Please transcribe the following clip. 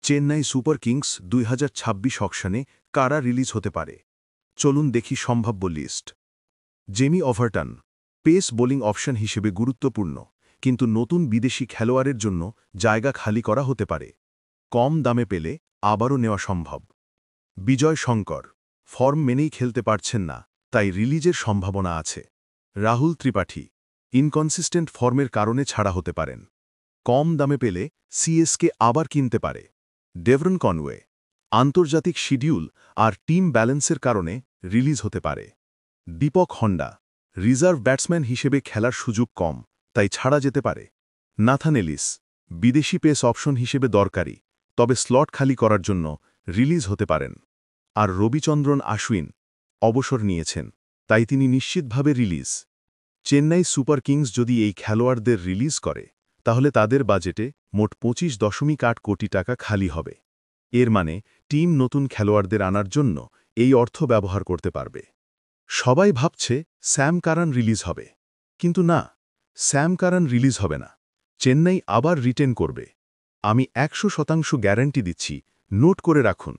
Chennai super Kings 2026 অকশনে কারা release হতে পারে চলুন দেখি সম্ভাব্য list. Jamie Overton pace bowling option হিসেবে গুরুত্বপূর্ণ, কিন্তু নতুন বিদেশি খেলোয়াড়ের জন্য জায়গা খালি করা হতে পারে। কম দামে পেলে আবারও নেওয়া সম্ভব। বিজয় শঙ্কর ফর্ম মেনেই খেলতে পারছেন না, তাই রিলিজের সম্ভাবনা আছে। রাহুল ত্রিপাঠী ইনকনসিস্টেন্ট ফর্মের কারণে ছাড়া হতে পারেন। কম দামে পেলে সিএসকে আবার কিনতে পারে। ডেভরন কনওয়ে আন্তর্জাতিক শিডিউল আর টিম ব্যালেন্সের কারণে রিলিজ হতে পারে। দীপক হন্ডা রিজার্ভ ব্যাটসম্যান হিসেবে খেলার সুযোগ কম, তাই ছাড়া যেতে পারে। নাথান এলিস বিদেশি পেস অপশন হিসেবে দরকারি, তবে স্লট খালি করার জন্য রিলিজ হতে পারেন। আর রবিচন্দ্রন আশ্বিন অবসর নিয়েছেন, তাই তিনি নিশ্চিতভাবে রিলিজ। চেন্নাই সুপার কিংস যদি এই খেলোয়াড়দের রিলিজ করে, তাহলে তাদের বাজেটে মোট 25.8 কোটি টাকা খালি হবে। এর মানে টিম নতুন খেলোয়াড়দের আনার জন্য এই অর্থ ব্যবহার করতে পারবে। সবাই ভাবছে স্যাম কারান রিলিজ হবে, কিন্তু না, স্যাম কারান রিলিজ হবে না। চেন্নাই আবার রিটেন করবে। আমি 100% গ্যারান্টি দিচ্ছি, নোট করে রাখুন।